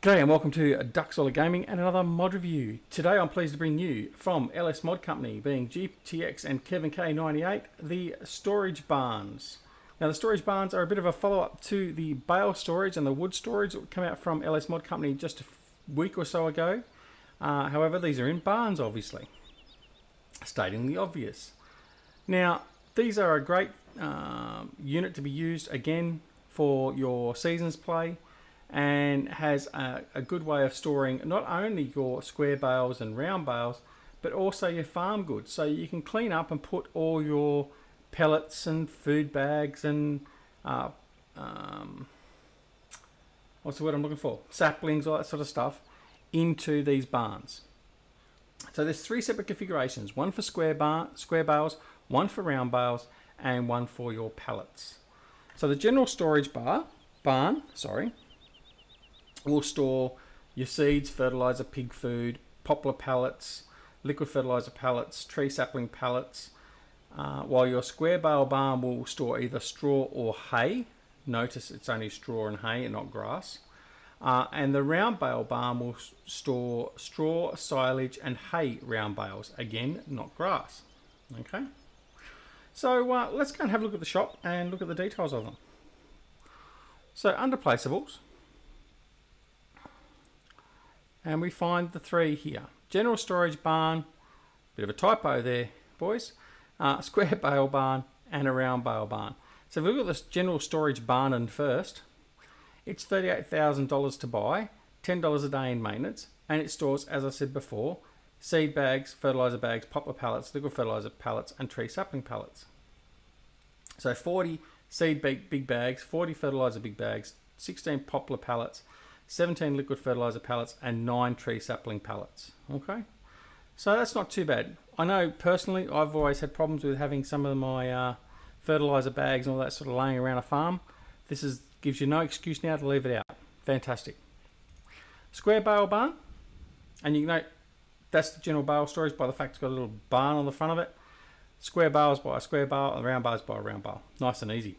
G'day and welcome to Ducksolid Gaming and another mod review. Today I'm pleased to bring you from LS Mod Company, being GTX and Kevin K98, the storage barns. Now the storage barns are a bit of a follow-up to the bale storage and the wood storage that came out from LS Mod Company just a week or so ago. However, these are in barns, obviously, stating the obvious. Now these are a great unit to be used again for your seasons play, and has a good way of storing not only your square bales and round bales, but also your farm goods. So you can clean up and put all your pellets and food bags and what's the word I'm looking for? Saplings, all that sort of stuff, into these barns. So there's three separate configurations: one for square bales, one for round bales, and one for your pallets. So the general storage barn, will store your seeds, fertilizer, pig food, poplar pallets, liquid fertilizer pallets, tree sapling pallets, while your square bale barn will store either straw or hay. Notice it's only straw and hay and not grass. And the round bale barn will store straw, silage and hay round bales, again not grass. Okay, so let's go and have a look at the shop and look at the details of them. So under placeables, and we find the three here: general storage barn, bit of a typo there boys, square bale barn and a round bale barn. So if we look at this general storage barn in first, it's $38,000 to buy, $10 a day in maintenance, and it stores, as I said before, seed bags, fertilizer bags, poplar pallets, liquid fertilizer pallets and tree sapling pallets. So 40 seed big bags, 40 fertilizer big bags, 16 poplar pallets, 17 liquid fertilizer pallets and 9 tree sapling pallets. Okay, so that's not too bad. I know personally I've always had problems with having some of my fertilizer bags and all that sort of laying around a farm. This gives you no excuse now to leave it out. Fantastic. Square bale barn, and you know that's the general bale storage by the fact it's got a little barn on the front of it. Square bales by a square bale and round bales by a round bale. Nice and easy.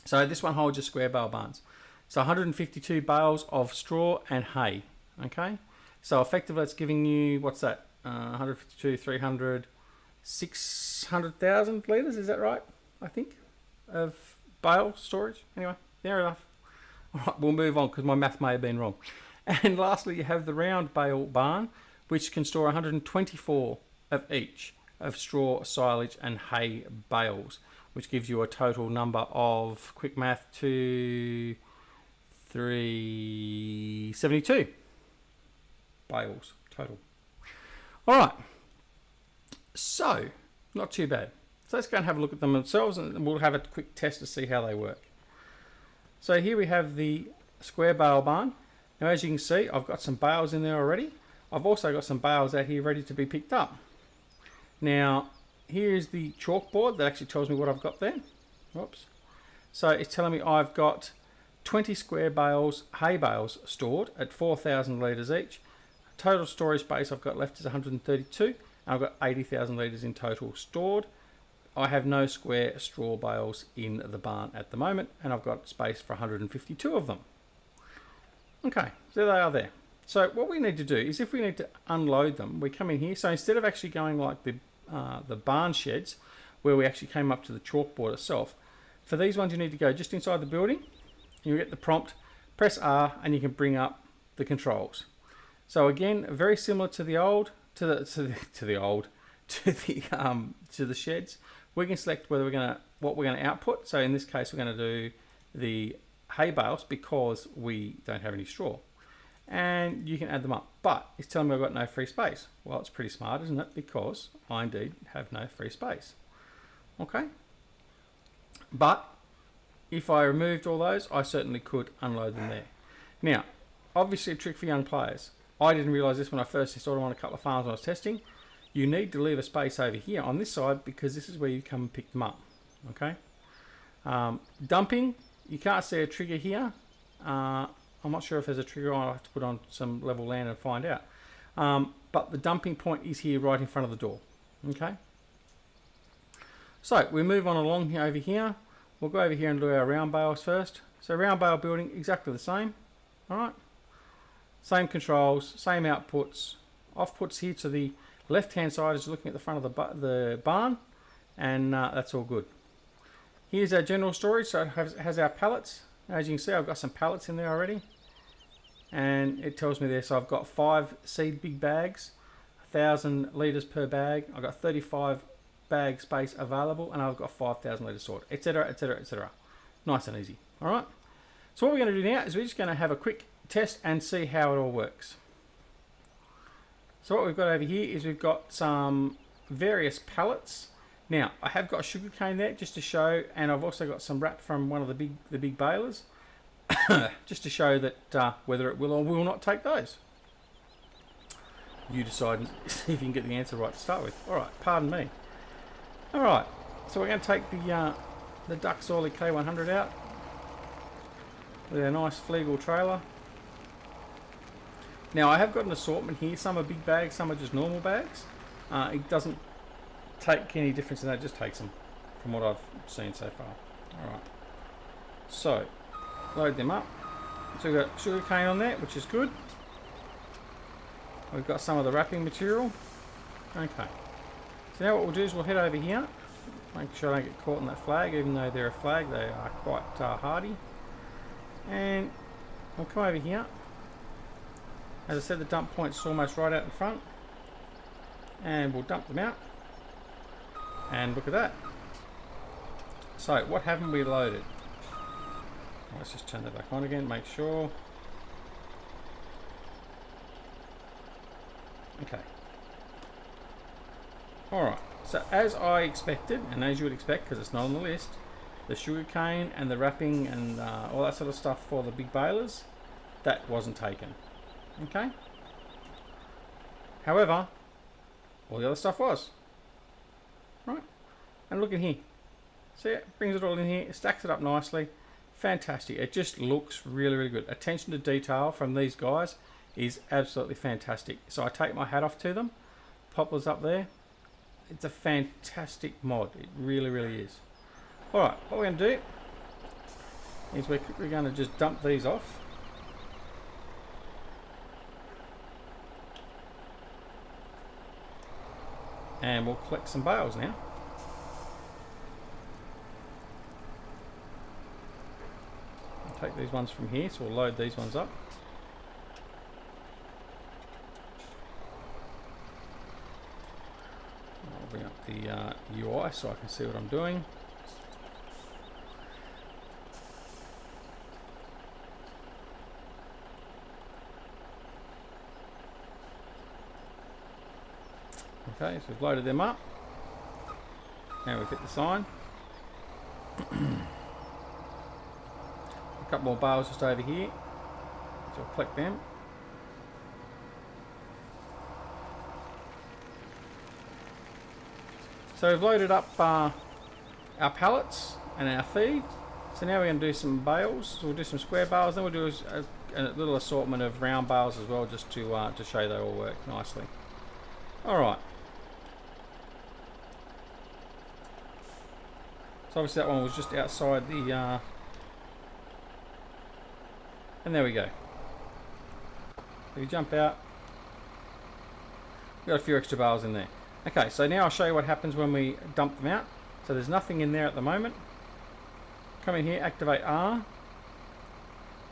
So this one holds your square bale barns. So 152 bales of straw and hay. Okay, so effectively it's giving you, what's that, 152, 300, 600,000 litres, is that right? I think, of bale storage. Anyway, fair enough. All right, we'll move on because my math may have been wrong. And lastly, you have the round bale barn, which can store 124 of each of straw, silage and hay bales, which gives you a total number of, quick math, 372 bales total. All right, so not too bad. So let's go and have a look at them themselves, and we'll have a quick test to see how they work. So here we have the square bale barn. Now as you can see, I've got some bales in there already. I've also got some bales out here ready to be picked up. Now here's the chalkboard that actually tells me what I've got there. Whoops. So it's telling me I've got 20 square bales, hay bales stored at 4,000 litres each. Total storage space I've got left is 132, and I've got 80,000 litres in total stored. I have no square straw bales in the barn at the moment, and I've got space for 152 of them. Okay, so they are there. So what we need to do is, if we need to unload them, we come in here. So instead of actually going like the barn sheds, where we actually came up to the chalkboard itself, for these ones you need to go just inside the building. You get the prompt, press R, and you can bring up the controls. So again, very similar to the sheds. We can select whether what we're gonna output. So in this case, we're gonna do the hay bales because we don't have any straw, and you can add them up. But it's telling me I've got no free space. Well, it's pretty smart, isn't it? Because I indeed have no free space. Okay, but if I removed all those, I certainly could unload them there. Now, obviously a trick for young players. I didn't realise this when I first installed them on a couple of farms when I was testing. You need to leave a space over here on this side because this is where you come and pick them up. Okay. Dumping, you can't see a trigger here. I'm not sure if there's a trigger on. I'll have to put on some level land and find out. But the dumping point is here right in front of the door. Okay. So we move on along here over here. We'll go over here and do our round bales first. So round bale building, exactly the same. All right. Same controls, same outputs. Off-puts here to the left-hand side as you're looking at the front of the barn, and that's all good. Here's our general storage, so it has our pallets. As you can see, I've got some pallets in there already. And it tells me there, so I've got 5 seed big bags, 1,000 litres per bag. I've got 35 bag space available, and I've got 5,000 litres stored, etc, etc, etc. Nice and easy. All right. So what we're going to do now is we're just going to have a quick test and see how it all works. So what we've got over here is we've got some various pallets. Now I have got sugar cane there just to show, and I've also got some wrap from one of the big balers, just to show that whether it will or will not take those. You decide and see if you can get the answer right to start with. All right, pardon me. All right, so we're going to take the Ducks Oily K100 out with our nice Flegel trailer. Now I have got an assortment here. Some are big bags, some are just normal bags. It doesn't take any difference in that, it just takes them from what I've seen so far. Alright, so load them up. So we've got sugar cane on there, which is good. We've got some of the wrapping material. Okay, so now what we'll do is we'll head over here, make sure I don't get caught in that flag. Even though they're a flag, they are quite hardy. And we'll come over here. As I said, the dump point's almost right out in front, and we'll dump them out. And look at that. So what haven't we loaded? Let's just turn that back on again, make sure. Okay. Alright, so as I expected, and as you would expect because it's not on the list, the sugar cane and the wrapping and all that sort of stuff for the big balers, that wasn't taken. Okay. However, all the other stuff was. Right. And look in here. See, it brings it all in here, it stacks it up nicely. Fantastic. It just looks really, really good. Attention to detail from these guys is absolutely fantastic. So I take my hat off to them. Poplars up there. It's a fantastic mod. It really, really is. Alright, what we're going to do is we're going to just dump these off. And we'll collect some bales now. I'll take these ones from here, so we'll load these ones up. I'll bring up the UI so I can see what I'm doing. Okay, so we've loaded them up. Now we've hit the sign. A couple more bales just over here. So I'll collect them. So we've loaded up our pallets and our feed. So now we're going to do some bales. So we'll do some square bales, then we'll do a little assortment of round bales as well, just to show they all work nicely. Alright. So obviously that one was just outside the and there we go. If you jump out, we've got a few extra bales in there. Okay, so now I'll show you what happens when we dump them out. So there's nothing in there at the moment. Come in here, activate R.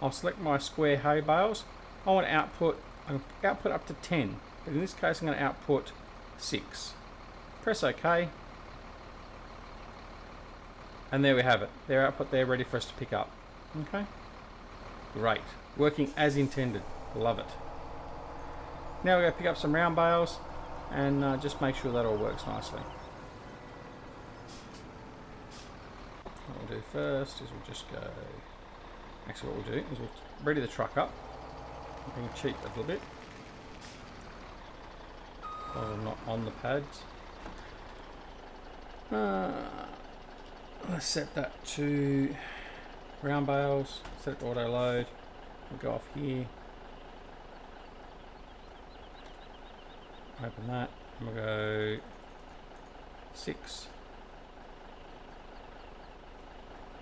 I'll select my square hay bales. I want to output up to 10, but in this case I'm going to output 6. Press OK. And there we have it. Their output there ready for us to pick up. Okay. Great. Working as intended. Love it. Now we're going to pick up some round bales and just make sure that all works nicely. What we'll do first is we'll just go... Actually what we'll do is we'll ready the truck up. Bring it cheap a little bit. While we're not on the pads. Let's set that to round bales, set it to auto load, we'll go off here, open that, and we'll go 6,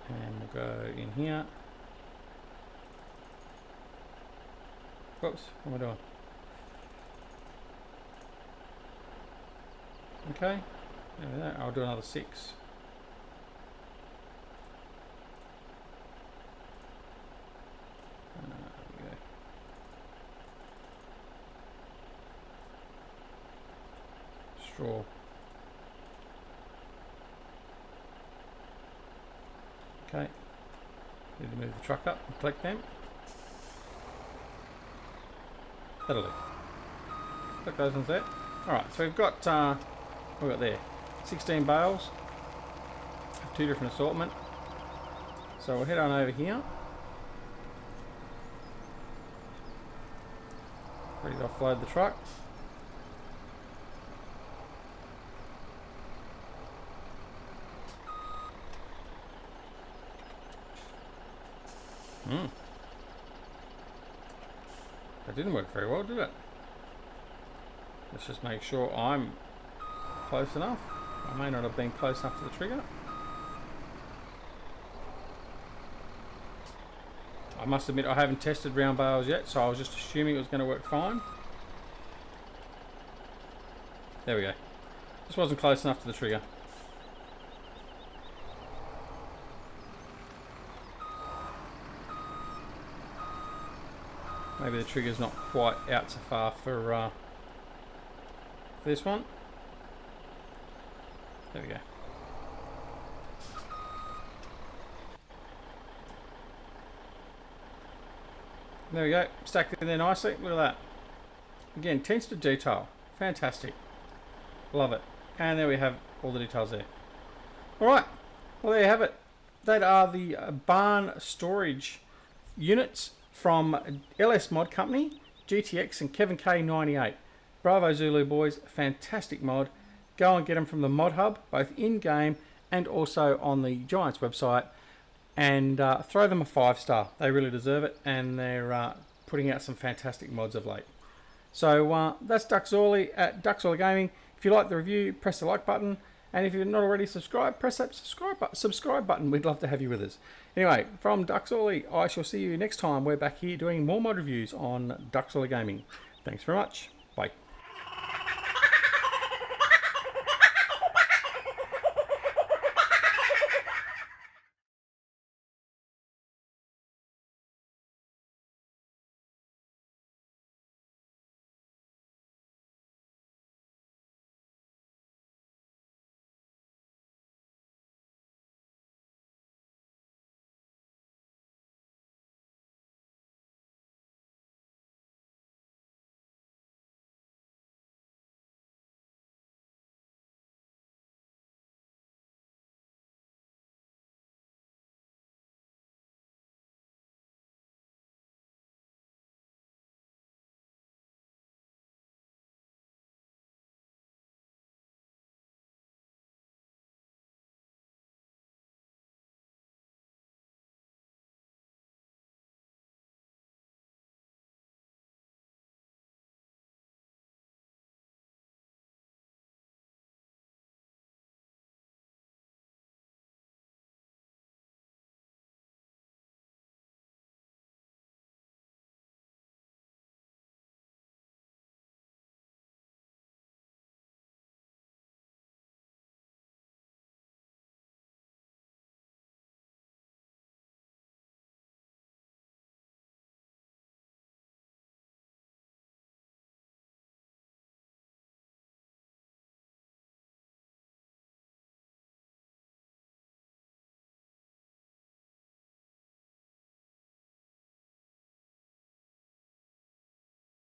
and we'll go in here, Whoops, what am I doing? Okay, there we go. I'll do another 6. There we go. Straw. Okay, need to move the truck up and collect them. That'll do. Put those ones there. Alright, so we've got there 16 bales, 2 different assortment. So we'll head on over here. Ready to offload the truck. That didn't work very well, did it? Let's just make sure I'm close enough. I may not have been close enough to the trigger. I must admit I haven't tested round bales yet, so I was just assuming it was going to work fine. There we go. Just wasn't close enough to the trigger. Maybe the trigger's not quite out so far for this one. There we go. There we go. Stacked in there nicely. Look at that. Again, attention to detail. Fantastic. Love it. And there we have all the details there. Alright. Well, there you have it. That are the barn storage units from LS Mod Company, GTX and Kevin K98. Bravo Zulu boys, fantastic mod. Go and get them from the Mod Hub, both in-game and also on the Giants website. And throw them a 5-star. They really deserve it, and they're putting out some fantastic mods of late. So that's DoughBoy at DoughBoy Gaming. If you like the review, press the like button. And if you're not already subscribed, press that subscribe button. We'd love to have you with us. Anyway, from DoughBoy, I shall see you next time. We're back here doing more mod reviews on DoughBoy Gaming. Thanks very much. Bye.